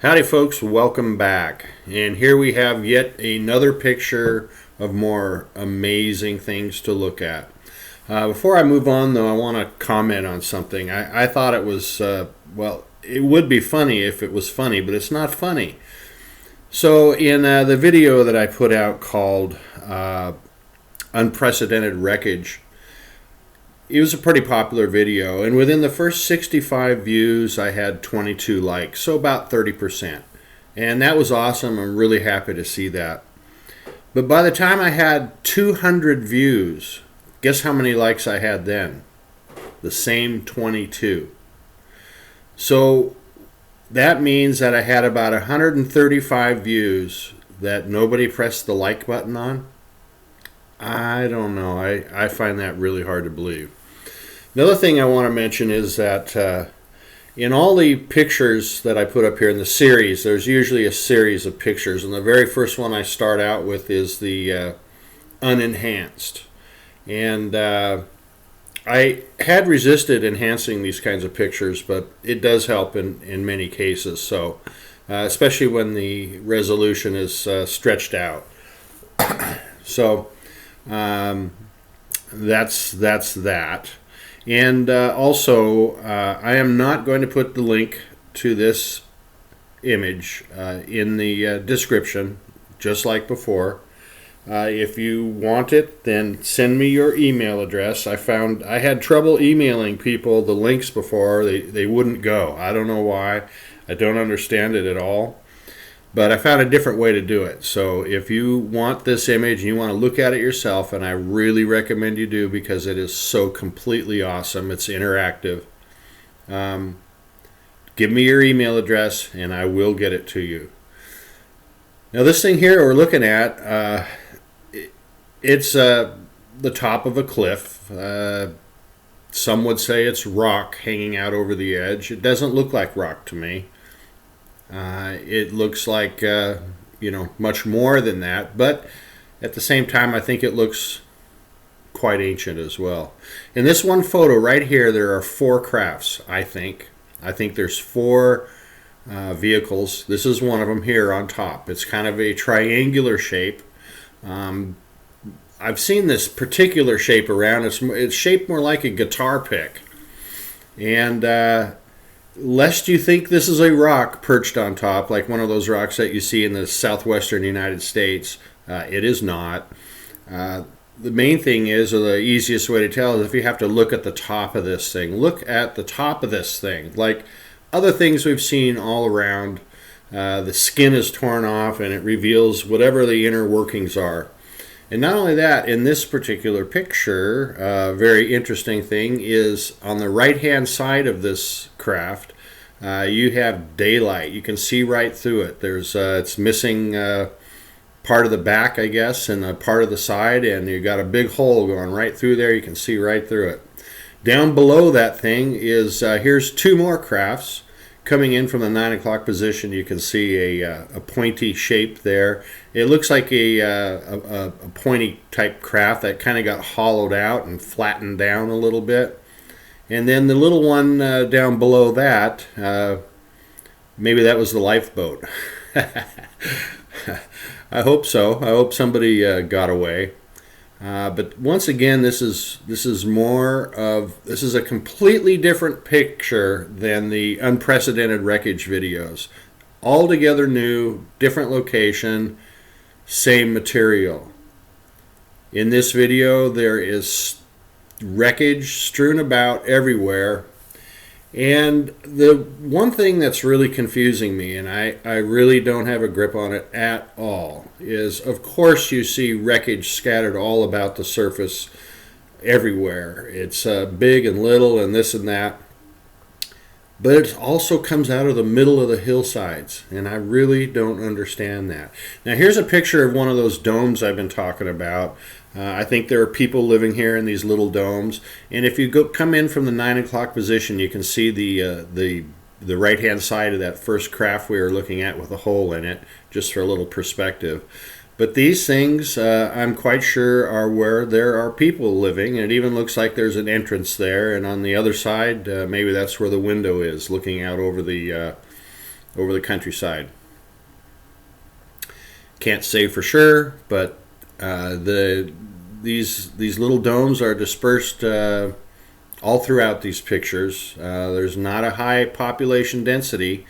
Howdy folks, welcome back. And here we have yet another picture of more amazing things to look at. Before I move on though, I want to comment on something. I thought it was, well, it would be funny if it was funny, but it's not funny. So in the video that I put out called Unprecedented Wreckage, it was a pretty popular video, and within the first 65 views I had 22 likes, so about 30%. And that was awesome. I'm really happy to see that. But by the time I had 200 views, guess how many likes I had then? The same 22. So that means that I had about 135 views that nobody pressed the like button on. I don't know. I find that really hard to believe. Another thing I want to mention is that in all the pictures that I put up here in the series, there's usually a series of pictures, and the very first one I start out with is the unenhanced. And I had resisted enhancing these kinds of pictures, but it does help in many cases, so especially when the resolution is stretched out. So that's that. And also, I am not going to put the link to this image in the description, just like before. If you want it, then send me your email address. I found I had trouble emailing people the links before. They wouldn't go. I don't know why. I don't understand it at all. But I found a different way to do it. So if you want this image and you want to look at it yourself, and I really recommend you do because it is so completely awesome. It's interactive. Give me your email address and I will get it to you. Now this thing here we're looking at, it's the top of a cliff. Some would say it's rock hanging out over the edge. It doesn't look like rock to me. It looks like, much more than that, but at the same time, I think it looks quite ancient as well. In this one photo right here, there are 4 crafts, I think. I think there's 4 vehicles. This is one of them here on top. It's kind of a triangular shape. I've seen this particular shape around. It's shaped more like a guitar pick. And lest you think this is a rock perched on top, like one of those rocks that you see in the southwestern United States, it is not. The main thing is, or the easiest way to tell, is if you have to look at the top of this thing. Look at the top of this thing. Like other things we've seen all around, the skin is torn off and it reveals whatever the inner workings are. And not only that, in this particular picture, a very interesting thing is on the right-hand side of this craft, you have daylight. You can see right through it. It's missing part of the back, I guess, and a part of the side, and you've got a big hole going right through there. You can see right through it. Down below that thing is, here's 2 more crafts. Coming in from the 9 o'clock position, you can see a pointy shape there. It looks like a pointy type craft that kind of got hollowed out and flattened down a little bit. And then the little one down below that, maybe that was the lifeboat. I hope so. I hope somebody got away. But once again, this is a completely different picture than the Unprecedented Wreckage videos. Altogether new, different location, same material. In this video, there is wreckage strewn about everywhere. And the one thing that's really confusing me, and I really don't have a grip on it at all, is of course you see wreckage scattered all about the surface everywhere. It's big and little and this and that. But it also comes out of the middle of the hillsides, and I really don't understand that. Now here's a picture of one of those domes I've been talking about. I think there are people living here in these little domes, and if you come in from the 9 o'clock position, you can see the right-hand side of that first craft we were looking at with a hole in it, just for a little perspective. But these things, I'm quite sure, are where there are people living, and it even looks like there's an entrance there, and on the other side, maybe that's where the window is, looking out over the over the countryside. Can't say for sure, but these little domes are dispersed all throughout these pictures. There's not a high population density,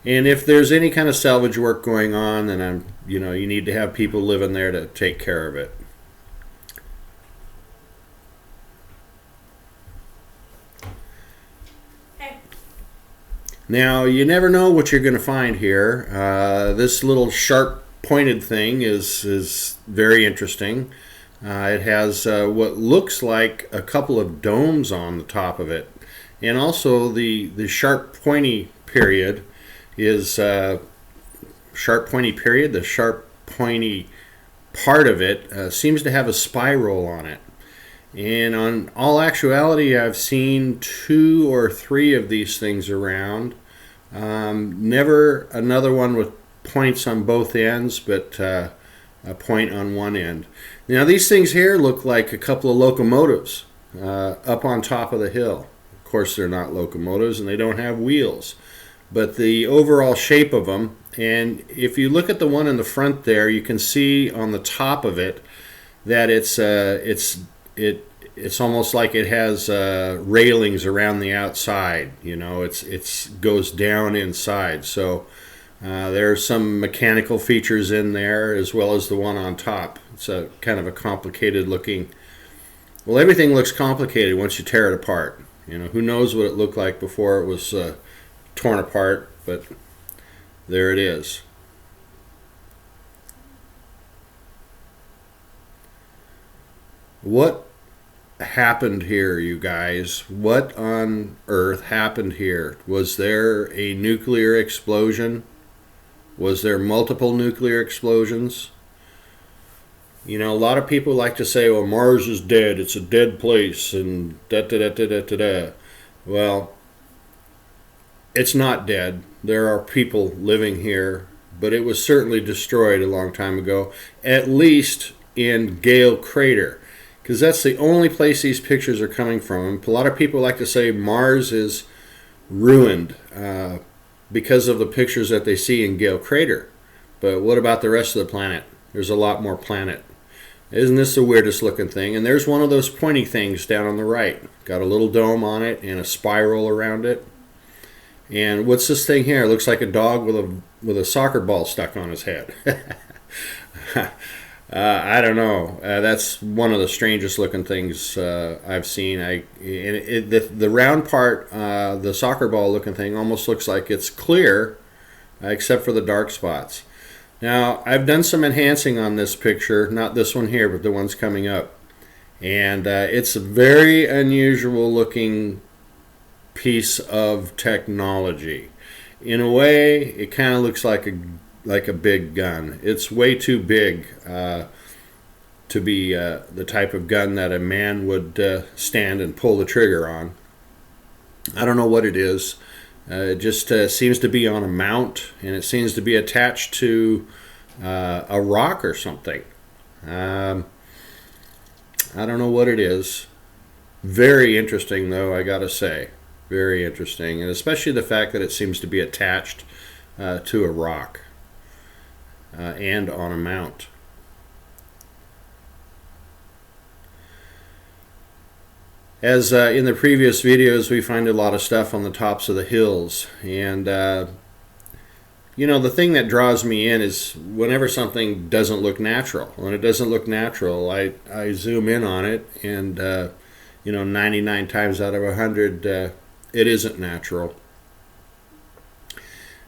and if there's any kind of salvage work going on, then you need to have people living there to take care of it. Now, you never know what you're going to find here. This little sharp pointed thing is very interesting. It has what looks like a couple of domes on the top of it. And also the sharp pointy period is the sharp pointy part of it seems to have a spiral on it. And on all actuality, I've seen 2 or 3 of these things around. Never another one with points on both ends, but a point on one end. Now these things here look like a couple of locomotives up on top of the hill. Of course they're not locomotives and they don't have wheels, but the overall shape of them, and if you look at the one in the front there, you can see on the top of it that it's almost like it has railings around the outside. It's goes down inside. So there's some mechanical features in there as well as the one on top. It's a kind of a complicated looking. Well, everything looks complicated once you tear it apart. Who knows what it looked like before it was torn apart, but there it is. What happened here, you guys? What on earth happened here? Was there a nuclear explosion? Was there multiple nuclear explosions? A lot of people like to say, well, Mars is dead, it's a dead place, and da-da-da-da-da-da-da. Well, it's not dead. There are people living here, but it was certainly destroyed a long time ago, at least in Gale Crater, because that's the only place these pictures are coming from. A lot of people like to say Mars is ruined because of the pictures that they see in Gale Crater. But what about the rest of the planet? There's a lot more planet. Isn't this the weirdest looking thing? And there's one of those pointy things down on the right. Got a little dome on it and a spiral around it. And what's this thing here? It looks like a dog with a soccer ball stuck on his head. I don't know. That's one of the strangest looking things I've seen. The round part, the soccer ball looking thing, almost looks like it's clear, except for the dark spots. Now, I've done some enhancing on this picture, not this one here, but the ones coming up. And it's a very unusual looking piece of technology. In a way, it kind of looks like a big gun. It's way too big to be the type of gun that a man would stand and pull the trigger on. I don't know what it is. It just seems to be on a mount, and it seems to be attached to a rock or something. I don't know what it is. Very interesting, though, I gotta say. Very interesting, and especially the fact that it seems to be attached to a rock and on a mount. As in the previous videos, we find a lot of stuff on the tops of the hills, and the thing that draws me in is whenever something doesn't look natural. When it doesn't look natural, I zoom in on it, and 99 times out of 100, it isn't natural.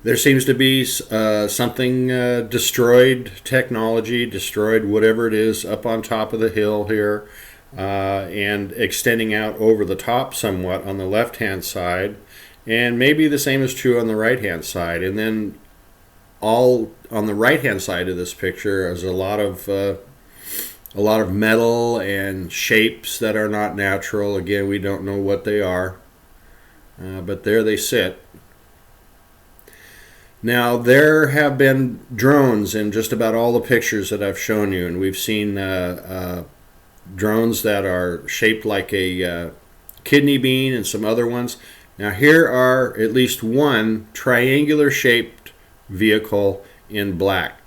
There seems to be something destroyed technology, destroyed whatever it is, up on top of the hill here. And extending out over the top somewhat on the left-hand side, and maybe the same is true on the right-hand side. And then all on the right-hand side of this picture is a lot of metal and shapes that are not natural. Again, we don't know what they are, but there they sit. Now, there have been drones in just about all the pictures that I've shown you, and we've seen drones that are shaped like a kidney bean and some other ones. Now here are at least one triangular shaped vehicle in black.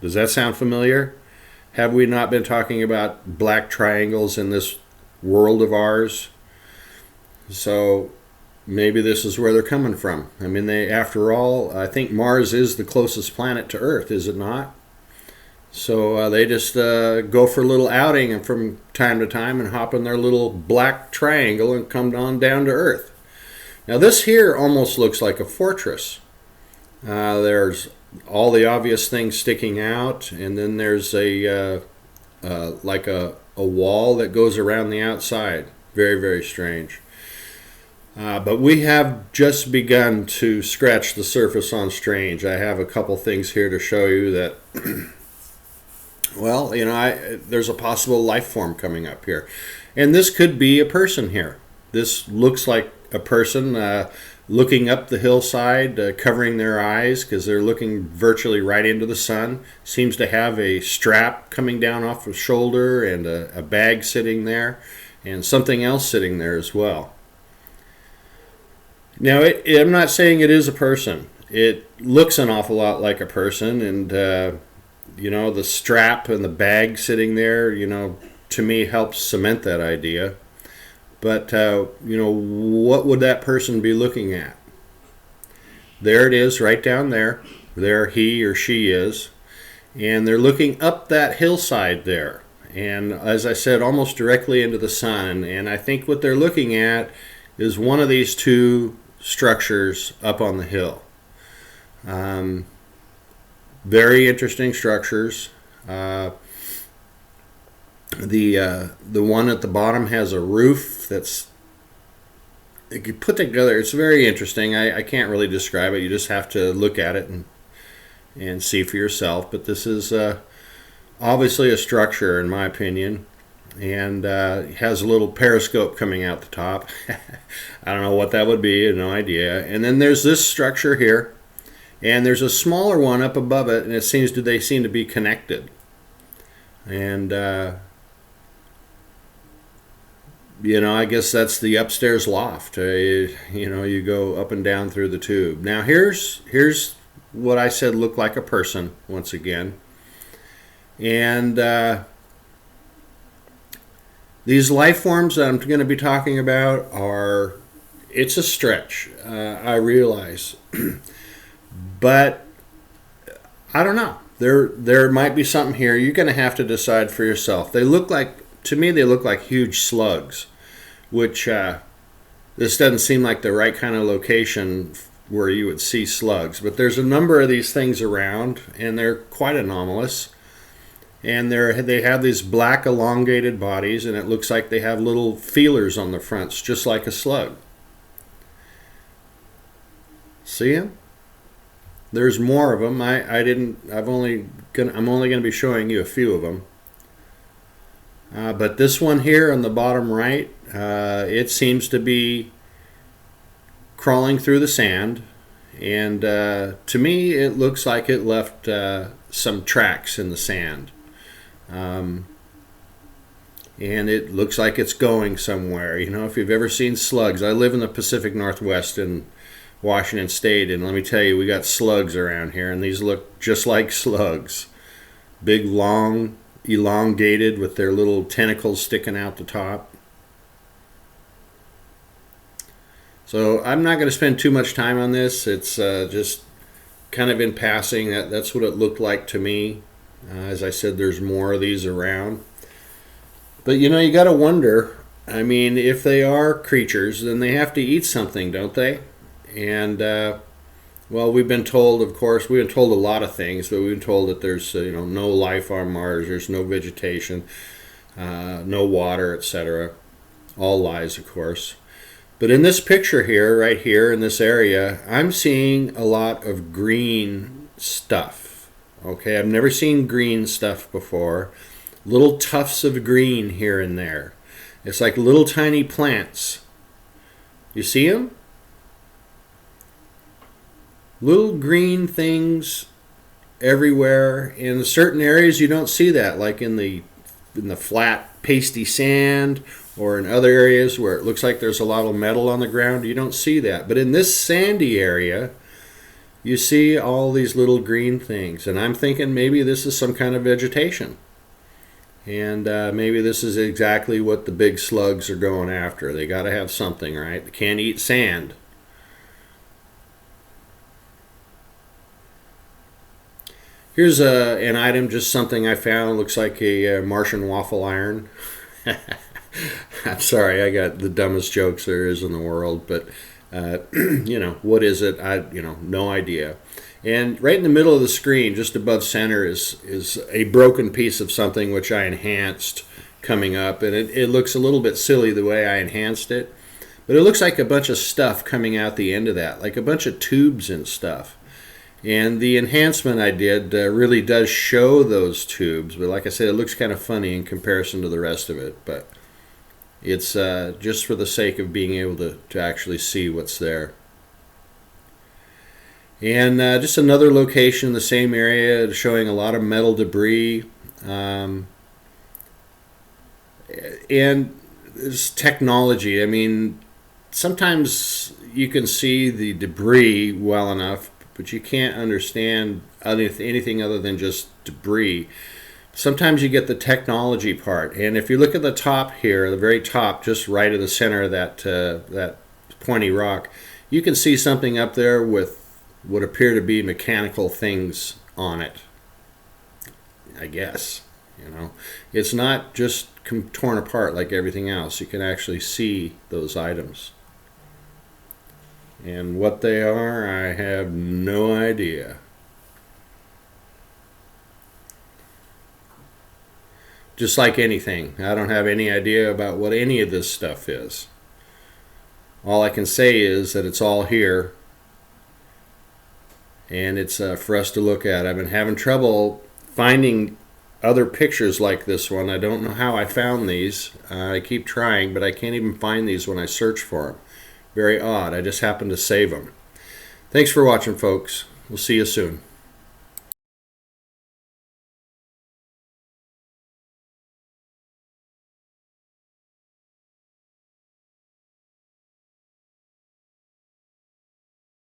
Does that sound familiar? Have we not been talking about black triangles in this world of ours? So maybe this is where they're coming from. I mean, after all, I think Mars is the closest planet to Earth, is it not? So they just go for a little outing and from time to time and hop in their little black triangle and come on down to Earth. Now this here almost looks like a fortress. There's all the obvious things sticking out, and then there's a like a wall that goes around the outside. Very, very strange. But we have just begun to scratch the surface on strange. I have a couple things here to show you that, well, there's a possible life form coming up here. And this could be a person here. This looks like a person looking up the hillside, covering their eyes because they're looking virtually right into the sun. Seems to have a strap coming down off his shoulder and a bag sitting there and something else sitting there as well. Now, I'm not saying it is a person. It looks an awful lot like a person, and the strap and the bag sitting there, to me helps cement that idea. But, what would that person be looking at? There it is, right down there. There he or she is. And they're looking up that hillside there. And as I said, almost directly into the sun. And I think what they're looking at is one of these two structures up on the hill. Very interesting structures. The one at the bottom has a roof that's put together. It's very interesting. I can't really describe it. You just have to look at it and see for yourself. But this is obviously a structure, in my opinion, and it has a little periscope coming out the top. I don't know what that would be. I have no idea. And then there's this structure here, and there's a smaller one up above it, and they seem to be connected. And I guess that's the upstairs loft. You go up and down through the tube. Now here's what I said looked like a person once again. And these life forms that I'm going to be talking about it's a stretch, I realize. But I don't know. There might be something here. You're going to have to decide for yourself. To me, they look like huge slugs, which this doesn't seem like the right kind of location where you would see slugs. But there's a number of these things around, and they're quite anomalous. And they have these black elongated bodies, and it looks like they have little feelers on the fronts, just like a slug. See them? There's more of them. I'm only going to be showing you a few of them. But this one here on the bottom right, it seems to be crawling through the sand. And to me, it looks like it left some tracks in the sand. And it looks like it's going somewhere. If you've ever seen slugs, I live in the Pacific Northwest in Washington State, and let me tell you, we got slugs around here, and these look just like slugs. Big, long, elongated with their little tentacles sticking out the top. So I'm not going to spend too much time on this. It's just kind of in passing. That's what it looked like to me. As I said, there's more of these around. But you got to wonder, if they are creatures, then they have to eat something, don't they? And we've been told, of course, we've been told a lot of things, but we've been told that there's no life on Mars, there's no vegetation, no water, etc. All lies, of course. But in this picture here, right here in this area, I'm seeing a lot of green stuff. Okay, I've never seen green stuff before. Little tufts of green here and there. It's like little tiny plants. You see them? Little green things everywhere. In certain areas you don't see that, like in the flat pasty sand or in other areas where it looks like there's a lot of metal on the ground, you don't see that. But in this sandy area, you see all these little green things. And I'm thinking maybe this is some kind of vegetation. And maybe this is exactly what the big slugs are going after. They got to have something, right? They can't eat sand. Here's an item, just something I found. Looks like a Martian waffle iron. I'm sorry, I got the dumbest jokes there is in the world, but what is it? No idea. And right in the middle of the screen, just above center, is a broken piece of something which I enhanced coming up, and it looks a little bit silly the way I enhanced it, but it looks like a bunch of stuff coming out the end of that, like a bunch of tubes and stuff. And the enhancement I did really does show those tubes, but like I said, it looks kind of funny in comparison to the rest of it, but it's just for the sake of being able to actually see what's there. And just another location in the same area showing a lot of metal debris. And this technology, I mean, sometimes you can see the debris well enough, but you can't understand anything other than just debris. Sometimes you get the technology part, and if you look at the top here, the very top, just right of the center of that pointy rock, you can see something up there with what appear to be mechanical things on it. I guess, it's not just torn apart like everything else. You can actually see those items, and what they are, I have no idea. Just like anything, I don't have any idea about what any of this stuff is. All I can say is that it's all here, and it's for us to look at. I've been having trouble finding other pictures like this one. I don't know how I found these. I keep trying, but I can't even find these when I search for them. Very odd. I just happened to save them. Thanks for watching, folks. We'll see you soon.